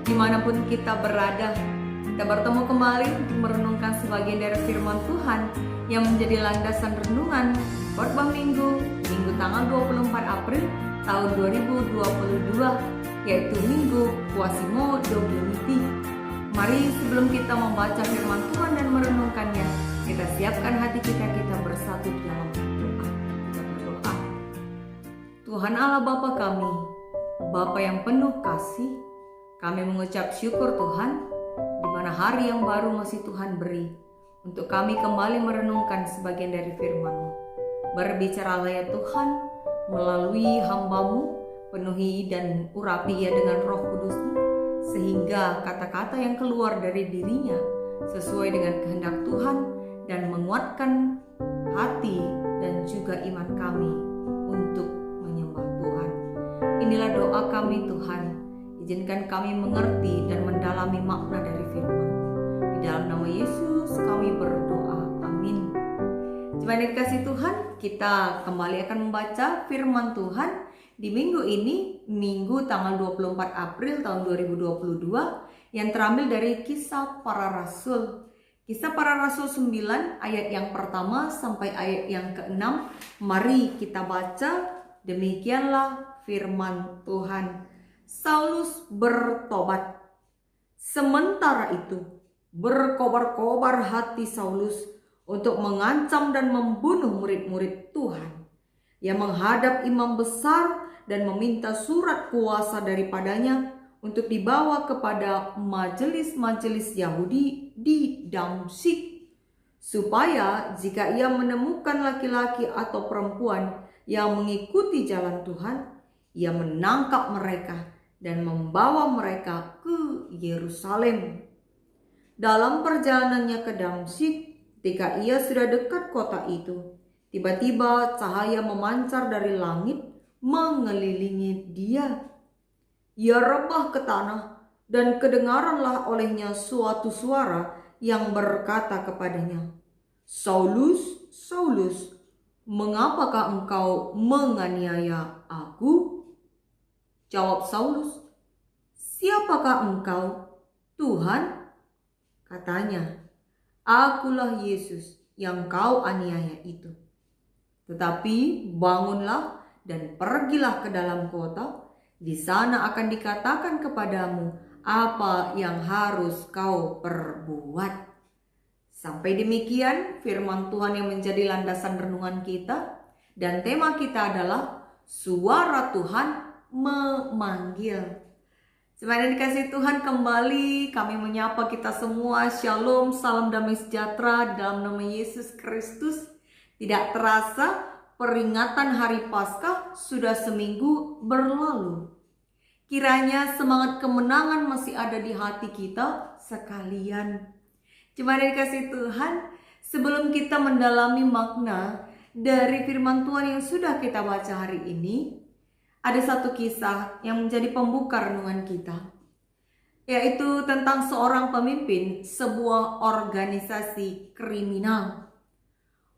dimanapun kita berada. Kita bertemu kembali untuk merenungkan sebagian dari firman Tuhan yang menjadi landasan renungan khotbah Minggu tanggal 24 April tahun 2022, yaitu Minggu Quasimo Dominiti. Mari sebelum kita membaca firman Tuhan dan merenungkannya, kita siapkan hati kita bersatu dalam doa. Kita berdoa. Tuhan Allah Bapa kami, Bapa yang penuh kasih, kami mengucap syukur Tuhan, di mana hari yang baru masih Tuhan beri untuk kami kembali merenungkan sebagian dari firman-Mu. Berbicaralah ya Tuhan, melalui hamba-Mu, penuhi dan urapi ia dengan Roh Kudus-Mu, sehingga kata-kata yang keluar dari dirinya sesuai dengan kehendak Tuhan dan menguatkan hati dan juga iman kami untuk menyembah Tuhan. Inilah doa kami Tuhan, izinkan kami mengerti dan mendalami makna dari firman. Di dalam nama Yesus kami berdoa, amin. Jemaat yang dikasihi Tuhan, kita kembali akan membaca firman Tuhan di minggu ini, Minggu tanggal 24 April tahun 2022, yang terambil dari Kisah Para Rasul. Kisah Para Rasul 9 ayat yang pertama sampai ayat yang ke-6. Mari kita baca. Demikianlah firman Tuhan. Saulus bertobat. Sementara itu, berkobar-kobar hati Saulus untuk mengancam dan membunuh murid-murid Tuhan. Ia menghadap imam besar dan meminta surat kuasa daripadanya untuk dibawa kepada majelis-majelis Yahudi di Damsyik, supaya jika ia menemukan laki-laki atau perempuan yang mengikuti jalan Tuhan, ia menangkap mereka dan membawa mereka ke Yerusalem. Dalam perjalanannya ke Damsyik, ketika ia sudah dekat kota itu, tiba-tiba cahaya memancar dari langit mengelilingi dia. Ia rebah ke tanah dan kedengaranlah olehnya suatu suara yang berkata kepadanya, "Saulus, Saulus, mengapakah engkau menganiaya aku?" Jawab Saulus, "Siapakah engkau, Tuhan?" Katanya, "Akulah Yesus yang kau aniaya itu. Tetapi bangunlah dan pergilah ke dalam kota. Di sana akan dikatakan kepadamu apa yang harus kau perbuat." Sampai demikian firman Tuhan yang menjadi landasan renungan kita. Dan tema kita adalah suara Tuhan memanggil. Semoga dikasih Tuhan, kembali kami menyapa kita semua. Shalom, salam damai sejahtera dalam nama Yesus Kristus. Tidak terasa peringatan hari Paskah sudah seminggu berlalu. Kiranya semangat kemenangan masih ada di hati kita sekalian. Cuma dikasih Tuhan, sebelum kita mendalami makna dari firman Tuhan yang sudah kita baca hari ini, ada satu kisah yang menjadi pembuka renungan kita, yaitu tentang seorang pemimpin sebuah organisasi kriminal.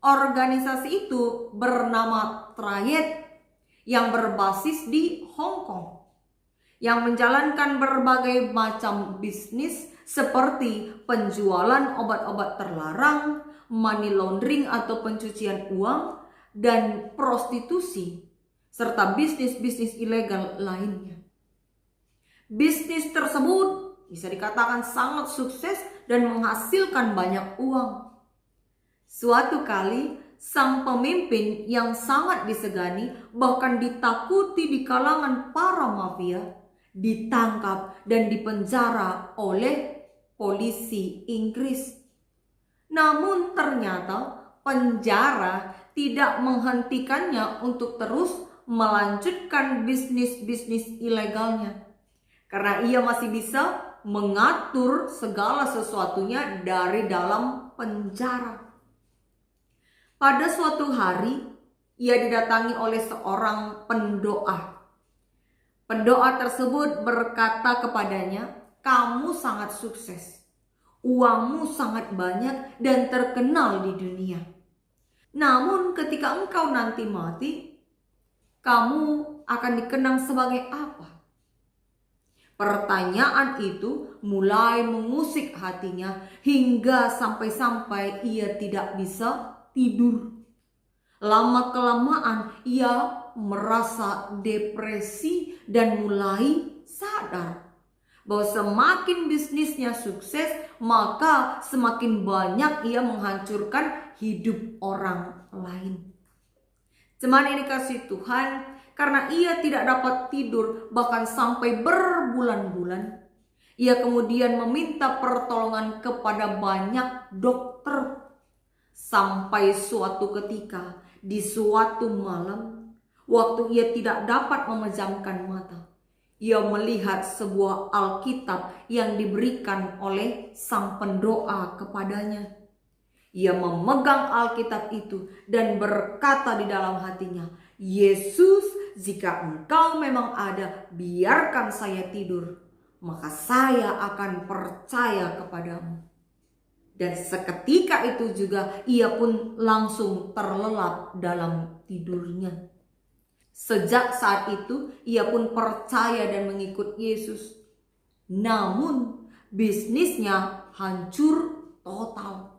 Organisasi itu bernama Triad yang berbasis di Hong Kong, yang menjalankan berbagai macam bisnis seperti penjualan obat-obat terlarang, money laundering atau pencucian uang, dan prostitusi, serta bisnis-bisnis ilegal lainnya. Bisnis tersebut bisa dikatakan sangat sukses dan menghasilkan banyak uang. Suatu kali, sang pemimpin yang sangat disegani, bahkan ditakuti di kalangan para mafia, ditangkap dan dipenjara oleh polisi Inggris. Namun ternyata penjara tidak menghentikannya untuk terus melanjutkan bisnis-bisnis ilegalnya, karena ia masih bisa mengatur segala sesuatunya dari dalam penjara. Pada suatu hari, ia didatangi oleh seorang pendoa. Pendoa tersebut berkata kepadanya, "Kamu sangat sukses, uangmu sangat banyak dan terkenal di dunia. Namun ketika engkau nanti mati, kamu akan dikenang sebagai apa?" Pertanyaan itu mulai mengusik hatinya hingga sampai-sampai ia tidak bisa tidur. Lama-kelamaan ia merasa depresi dan mulai sadar bahwa semakin bisnisnya sukses, maka semakin banyak ia menghancurkan hidup orang lain. Cuman ini kasih Tuhan, karena ia tidak dapat tidur bahkan sampai berbulan-bulan, ia kemudian meminta pertolongan kepada banyak dokter. Sampai suatu ketika, di suatu malam, waktu ia tidak dapat memejamkan mata, ia melihat sebuah Alkitab yang diberikan oleh sang pendoa kepadanya. Ia memegang Alkitab itu dan berkata di dalam hatinya, "Yesus, jika Engkau memang ada, biarkan saya tidur, maka saya akan percaya kepadamu." Dan seketika itu juga ia pun langsung terlelap dalam tidurnya. Sejak saat itu ia pun percaya dan mengikut Yesus. Namun bisnisnya hancur total.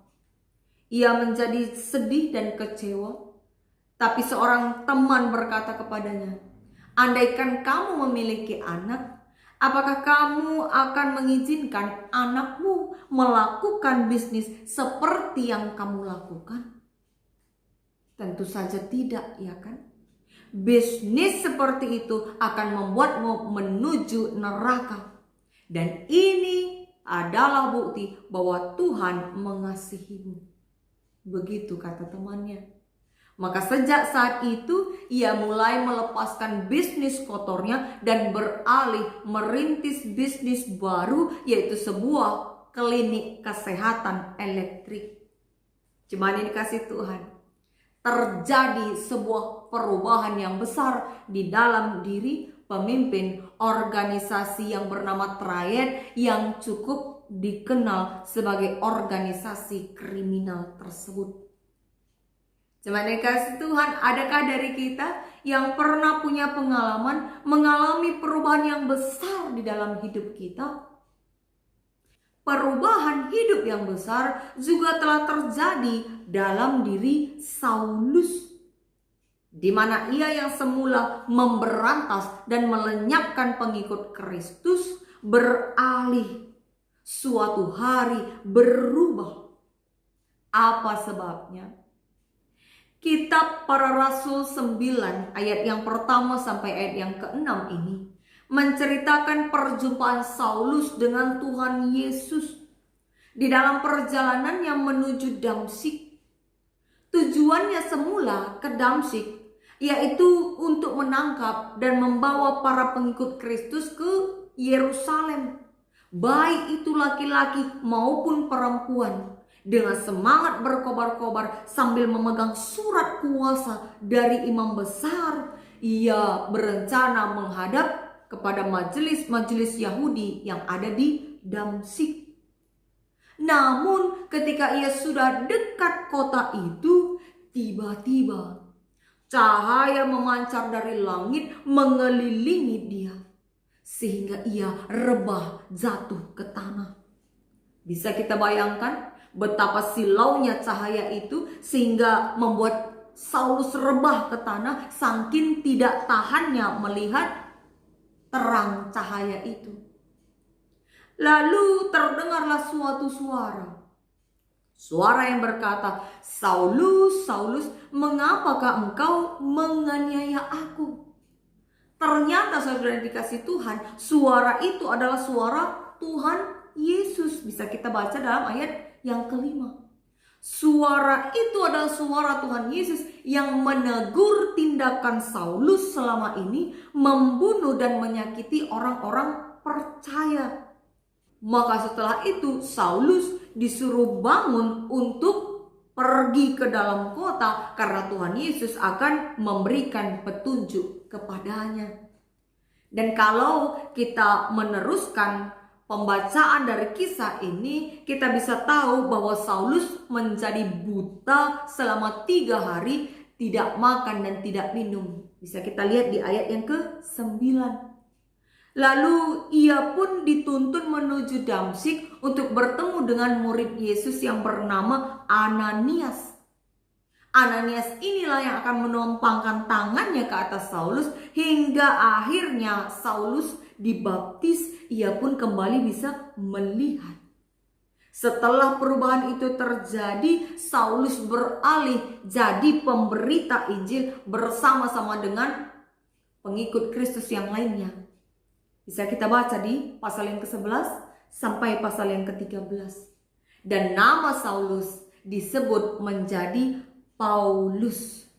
Ia menjadi sedih dan kecewa. Tapi seorang teman berkata kepadanya, "Andaikan kamu memiliki anak, apakah kamu akan mengizinkan anakmu melakukan bisnis seperti yang kamu lakukan?" Tentu saja tidak, ya kan? Bisnis seperti itu akan membuatmu menuju neraka. Dan ini adalah bukti bahwa Tuhan mengasihimu. Begitu kata temannya. Maka sejak saat itu ia mulai melepaskan bisnis kotornya dan beralih merintis bisnis baru, yaitu sebuah klinik kesehatan elektrik. Cuman ini kasih Tuhan, terjadi sebuah perubahan yang besar di dalam diri pemimpin organisasi yang bernama Triad, yang cukup dikenal sebagai organisasi kriminal tersebut. Cuman dikasih Tuhan, adakah dari kita yang pernah punya pengalaman mengalami perubahan yang besar di dalam hidup kita? Perubahan hidup yang besar juga telah terjadi dalam diri Saulus, di mana ia yang semula memberantas dan melenyapkan pengikut Kristus beralih suatu hari berubah. Apa sebabnya? Kitab Para Rasul 9 ayat yang pertama sampai ayat yang ke-6 ini menceritakan perjumpaan Saulus dengan Tuhan Yesus di dalam perjalanan yang menuju Damsyik. Tujuannya semula ke Damsyik yaitu untuk menangkap dan membawa para pengikut Kristus ke Yerusalem, baik itu laki-laki maupun perempuan, dengan semangat berkobar-kobar sambil memegang surat kuasa dari imam besar. Ia berencana menghadap kepada majelis Yahudi yang ada di Damsyik. Namun ketika ia sudah dekat kota itu, tiba-tiba cahaya memancar dari langit mengelilingi dia, sehingga ia rebah jatuh ke tanah. Bisa kita bayangkan betapa silaunya cahaya itu sehingga membuat Saulus rebah ke tanah, saking tidak tahannya melihat terang cahaya itu. Lalu terdengarlah suatu suara yang berkata, "Saulus, Saulus, mengapakah engkau menganiaya aku?" Ternyata saudara dikasih Tuhan, suara itu adalah suara Tuhan Yesus. Bisa kita baca dalam ayat yang kelima. Suara itu adalah suara Tuhan Yesus yang menegur tindakan Saulus selama ini membunuh dan menyakiti orang-orang percaya. Maka setelah itu Saulus disuruh bangun untuk pergi ke dalam kota karena Tuhan Yesus akan memberikan petunjuk kepadanya. Dan kalau kita meneruskan pembacaan dari kisah ini, kita bisa tahu bahwa Saulus menjadi buta selama 3 hari, tidak makan dan tidak minum. Bisa kita lihat di ayat yang ke-9. Lalu ia pun dituntun menuju Damsyik untuk bertemu dengan murid Yesus yang bernama Ananias. Ananias inilah yang akan menumpangkan tangannya ke atas Saulus hingga akhirnya Saulus dibaptis, ia pun kembali bisa melihat. Setelah perubahan itu terjadi, Saulus beralih jadi pemberita Injil bersama-sama dengan pengikut Kristus yang lainnya. Bisa kita baca di pasal yang ke-11 sampai pasal yang ke-13. Dan nama Saulus disebut menjadi Paulus.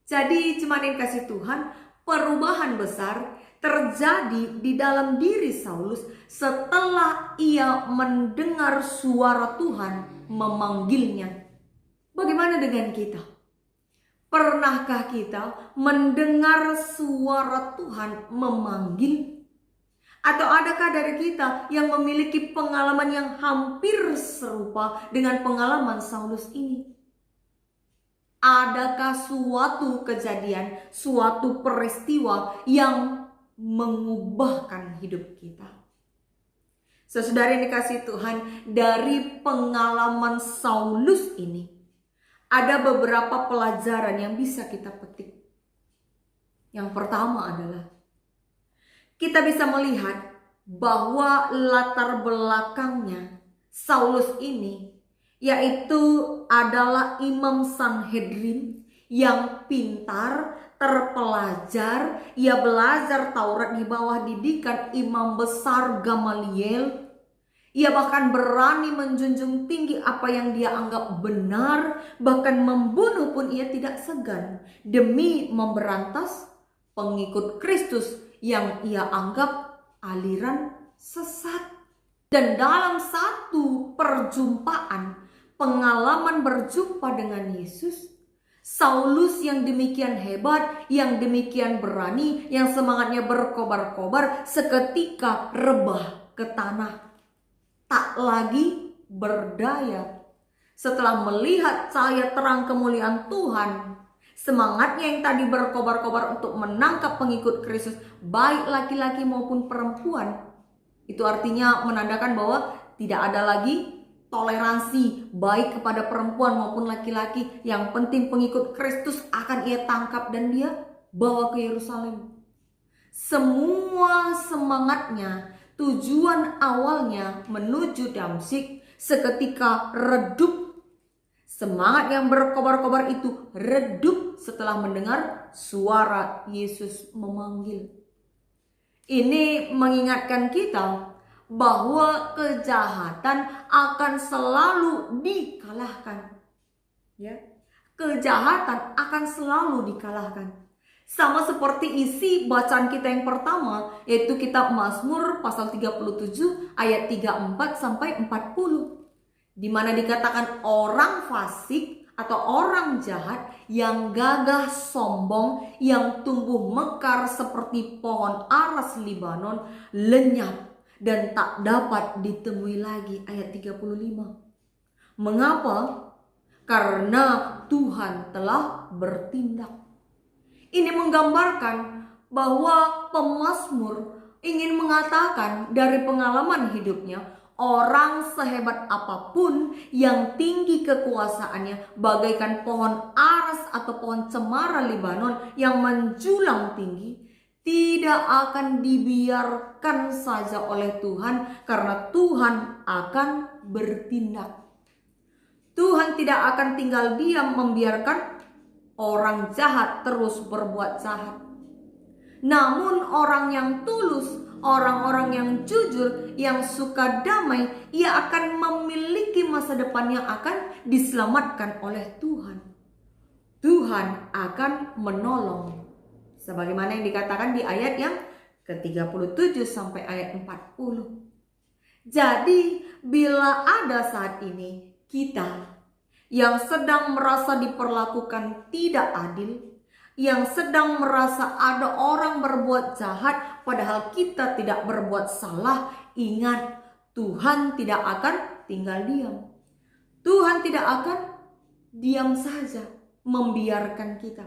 Jadi jemaat yang kasih Tuhan, perubahan besar terjadi di dalam diri Saulus setelah ia mendengar suara Tuhan memanggilnya. Bagaimana dengan kita? Pernahkah kita mendengar suara Tuhan memanggil? Atau adakah dari kita yang memiliki pengalaman yang hampir serupa dengan pengalaman Saulus ini? Adakah suatu kejadian, suatu peristiwa yang mengubahkan hidup kita? Saudara yang dikasihi Tuhan, dari pengalaman Saulus ini ada beberapa pelajaran yang bisa kita petik. Yang pertama adalah kita bisa melihat bahwa latar belakangnya Saulus ini yaitu adalah imam Sanhedrin yang pintar, terpelajar. Ia belajar Taurat di bawah didikan imam besar Gamaliel. Ia bahkan berani menjunjung tinggi apa yang dia anggap benar, bahkan membunuh pun ia tidak segan demi memberantas pengikut Kristus yang ia anggap aliran sesat. Dan dalam satu perjumpaan, pengalaman berjumpa dengan Yesus, Saulus yang demikian hebat, yang demikian berani, yang semangatnya berkobar-kobar, seketika rebah ke tanah, tak lagi berdaya. Setelah melihat cahaya terang kemuliaan Tuhan, semangatnya yang tadi berkobar-kobar untuk menangkap pengikut Kristus, baik laki-laki maupun perempuan, itu artinya menandakan bahwa tidak ada lagi toleransi baik kepada perempuan maupun laki-laki. Yang penting pengikut Kristus akan ia tangkap dan dia bawa ke Yerusalem. Semua semangatnya, tujuan awalnya menuju Damsyik, seketika redup. Semangat yang berkobar-kobar itu redup setelah mendengar suara Yesus memanggil. Ini mengingatkan kita bahwa kejahatan akan selalu dikalahkan. Ya, kejahatan akan selalu dikalahkan. Sama seperti isi bacaan kita yang pertama, yaitu kitab Mazmur pasal 37 ayat 34 sampai 40. Di mana dikatakan orang fasik atau orang jahat yang gagah sombong, yang tumbuh mekar seperti pohon aras Libanon, lenyap dan tak dapat ditemui lagi. Ayat 35. Mengapa? Karena Tuhan telah bertindak. Ini menggambarkan bahwa pemazmur ingin mengatakan dari pengalaman hidupnya, orang sehebat apapun, yang tinggi kekuasaannya bagaikan pohon aras atau pohon cemara Libanon yang menjulang tinggi, tidak akan dibiarkan saja oleh Tuhan, karena Tuhan akan bertindak. Tuhan tidak akan tinggal diam membiarkan orang jahat terus berbuat jahat. Namun orang yang tulus, orang-orang yang jujur, yang suka damai, ia akan memiliki masa depan yang akan diselamatkan oleh Tuhan. Tuhan akan menolong. Sebagaimana yang dikatakan di ayat yang ke-37 sampai ayat 40. Jadi bila ada saat ini kita yang sedang merasa diperlakukan tidak adil, yang sedang merasa ada orang berbuat jahat padahal kita tidak berbuat salah, ingat, Tuhan tidak akan tinggal diam. Tuhan tidak akan diam saja membiarkan kita.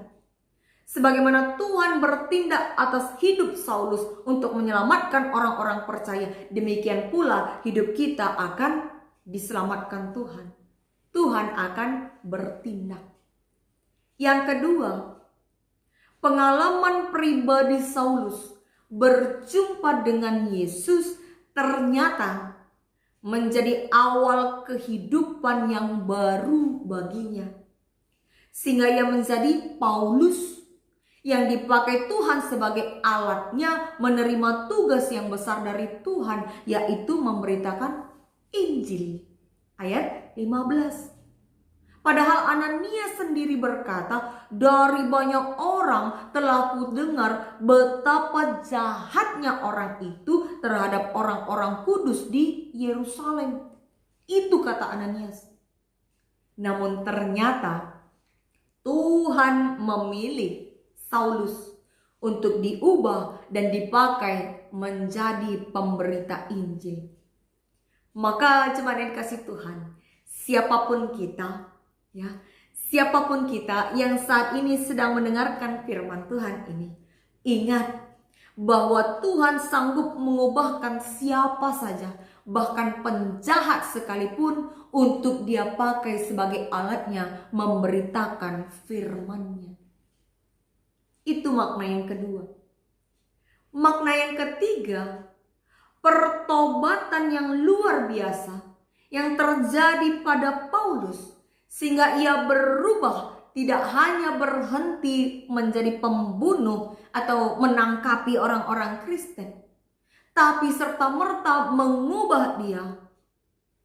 Sebagaimana Tuhan bertindak atas hidup Saulus untuk menyelamatkan orang-orang percaya, demikian pula hidup kita akan diselamatkan Tuhan. Tuhan akan bertindak. Yang kedua, pengalaman pribadi Saulus berjumpa dengan Yesus ternyata menjadi awal kehidupan yang baru baginya. Sehingga ia menjadi Paulus yang dipakai Tuhan sebagai alatnya menerima tugas yang besar dari Tuhan, yaitu memberitakan Injil. Ayat 15. Padahal Ananias sendiri berkata, dari banyak orang telah kudengar betapa jahatnya orang itu terhadap orang-orang kudus di Yerusalem. Itu kata Ananias. Namun ternyata Tuhan memilih Saulus untuk diubah dan dipakai menjadi pemberita Injil. Maka jemaat yang dikasih Tuhan, siapapun kita yang saat ini sedang mendengarkan firman Tuhan ini, ingat bahwa Tuhan sanggup mengubahkan siapa saja, bahkan penjahat sekalipun, untuk dia pakai sebagai alatnya memberitakan firman-Nya. Itu makna yang kedua. Makna yang ketiga, pertobatan yang luar biasa yang terjadi pada Paulus, sehingga ia berubah, tidak hanya berhenti menjadi pembunuh atau menangkapi orang-orang Kristen, tapi serta-merta mengubah dia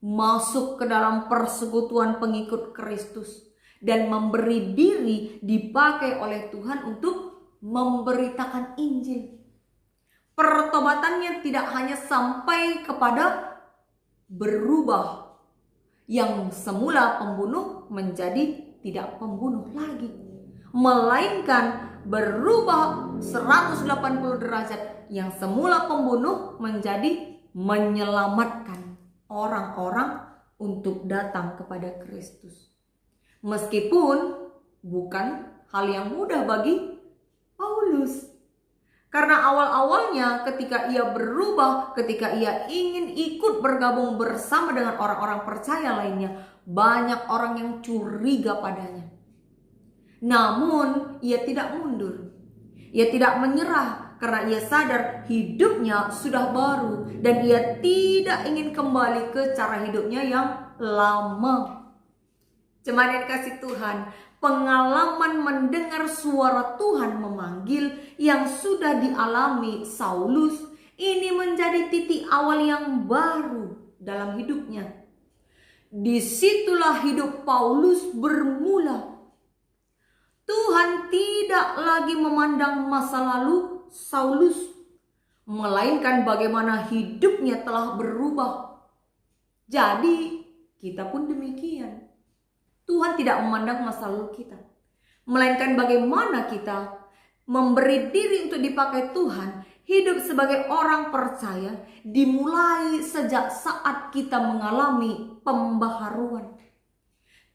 masuk ke dalam persekutuan pengikut Kristus dan memberi diri dipakai oleh Tuhan untuk memberitakan Injil. Pertobatannya tidak hanya sampai kepada berubah, yang semula pembunuh menjadi tidak pembunuh lagi, melainkan berubah 180 derajat, yang semula pembunuh menjadi menyelamatkan orang-orang untuk datang kepada Kristus. Meskipun bukan hal yang mudah bagi Paulus, karena awal-awalnya ketika ia berubah, ketika ia ingin ikut bergabung bersama dengan orang-orang percaya lainnya, banyak orang yang curiga padanya. Namun ia tidak mundur, ia tidak menyerah, karena ia sadar hidupnya sudah baru dan ia tidak ingin kembali ke cara hidupnya yang lama. Jemaat yang dikasih Tuhan, pengalaman mendengar suara Tuhan memanggil yang sudah dialami Saulus ini menjadi titik awal yang baru dalam hidupnya. Disitulah hidup Paulus bermula. Tuhan tidak lagi memandang masa lalu Saulus, melainkan bagaimana hidupnya telah berubah. Jadi kita pun demikian. Tuhan tidak memandang masa lalu kita, melainkan bagaimana kita memberi diri untuk dipakai Tuhan, hidup sebagai orang percaya, dimulai sejak saat kita mengalami pembaharuan.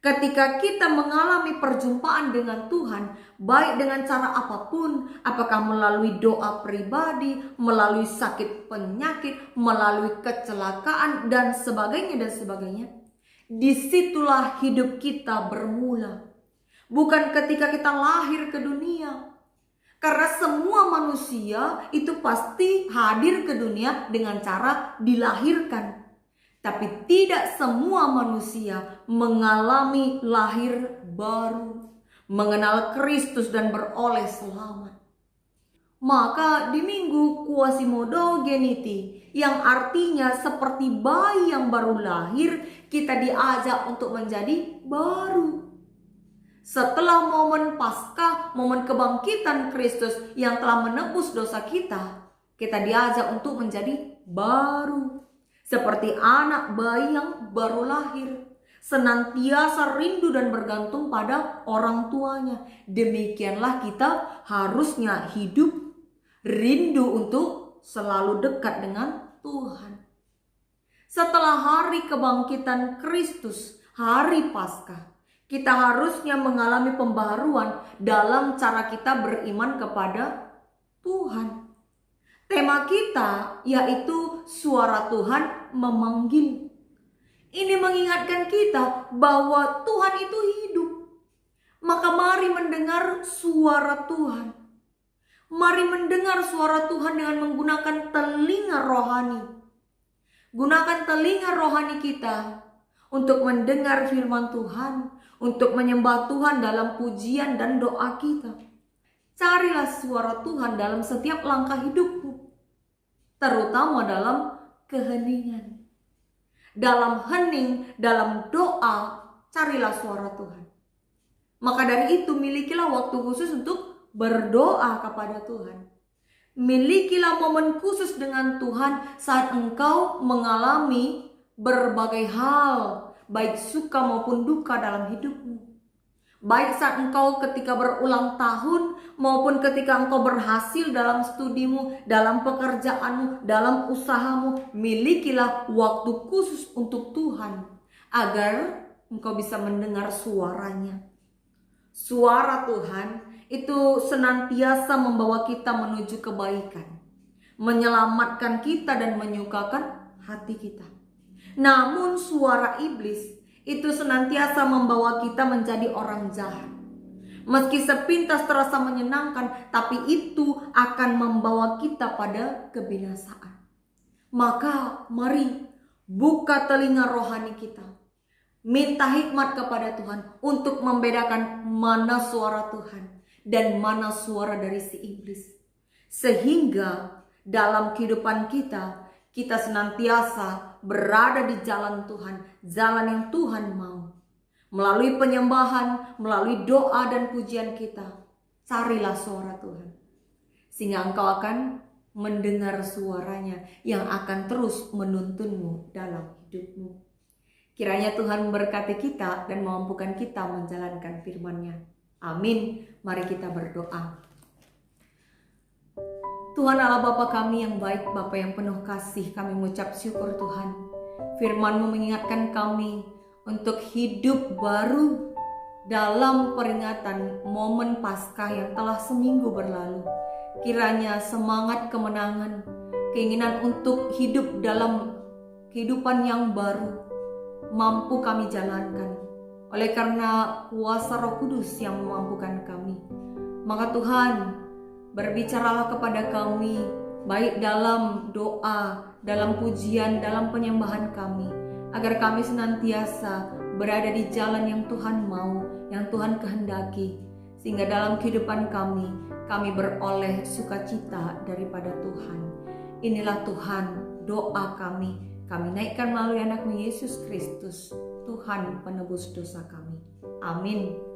Ketika kita mengalami perjumpaan dengan Tuhan, baik dengan cara apapun, apakah melalui doa pribadi, melalui sakit penyakit, melalui kecelakaan, dan sebagainya, disitulah hidup kita bermula. Bukan ketika kita lahir ke dunia. Karena semua manusia itu pasti hadir ke dunia dengan cara dilahirkan. Tapi tidak semua manusia mengalami lahir baru, mengenal Kristus dan beroleh selamat. Maka di minggu Quasimodo-Geniti, yang artinya seperti bayi yang baru lahir, kita diajak untuk menjadi baru. Setelah momen Paskah, momen kebangkitan Kristus yang telah menebus dosa kita diajak untuk menjadi baru. Seperti anak bayi yang baru lahir, senantiasa rindu dan bergantung pada orang tuanya. Demikianlah kita harusnya hidup rindu untuk selalu dekat dengan Tuhan. Setelah hari kebangkitan Kristus, hari Paskah, Kita harusnya mengalami pembaharuan dalam cara kita beriman kepada Tuhan. Tema kita yaitu suara Tuhan memanggil. Ini mengingatkan kita bahwa Tuhan itu hidup. Maka mari mendengar suara Tuhan. Mari mendengar suara Tuhan dengan menggunakan telinga rohani. Gunakan telinga rohani kita untuk mendengar firman Tuhan, untuk menyembah Tuhan dalam pujian dan doa kita. Carilah suara Tuhan dalam setiap langkah hidupmu, terutama dalam keheningan. Dalam hening, dalam doa, carilah suara Tuhan. Maka dari itu milikilah waktu khusus untuk berdoa kepada Tuhan. Milikilah momen khusus dengan Tuhan saat engkau mengalami berbagai hal, baik suka maupun duka dalam hidupmu. Baik saat engkau ketika berulang tahun maupun ketika engkau berhasil dalam studimu, dalam pekerjaanmu, dalam usahamu, milikilah waktu khusus untuk Tuhan agar engkau bisa mendengar suaranya. Suara Tuhan itu senantiasa membawa kita menuju kebaikan, menyelamatkan kita dan menyukakan hati kita. Namun suara iblis itu senantiasa membawa kita menjadi orang jahat. Meski sepintas terasa menyenangkan, tapi itu akan membawa kita pada kebinasaan. Maka mari buka telinga rohani kita. Minta hikmat kepada Tuhan untuk membedakan mana suara Tuhan dan mana suara dari si iblis. Sehingga dalam kehidupan kita senantiasa berada di jalan Tuhan, jalan yang Tuhan mau. Melalui penyembahan, melalui doa dan pujian kita, carilah suara Tuhan. Sehingga engkau akan mendengar suaranya yang akan terus menuntunmu dalam hidupmu. Kiranya Tuhan memberkati kita dan memampukan kita menjalankan firman-Nya. Amin. Mari kita berdoa. Tuhan Allah Bapa kami yang baik, Bapa yang penuh kasih, kami mengucap syukur Tuhan. Firman-Mu mengingatkan kami untuk hidup baru dalam peringatan momen Paskah yang telah seminggu berlalu. Kiranya semangat kemenangan, keinginan untuk hidup dalam kehidupan yang baru mampu kami jalankan oleh karena kuasa Roh Kudus yang memampukan kami. Maka Tuhan, berbicaralah kepada kami baik dalam doa, dalam pujian, dalam penyembahan kami, agar kami senantiasa berada di jalan yang Tuhan mau, yang Tuhan kehendaki, sehingga dalam kehidupan kami beroleh sukacita daripada Tuhan. Inilah Tuhan doa kami naikkan melalui anak-Mu Yesus Kristus, Tuhan penebus dosa kami. Amin.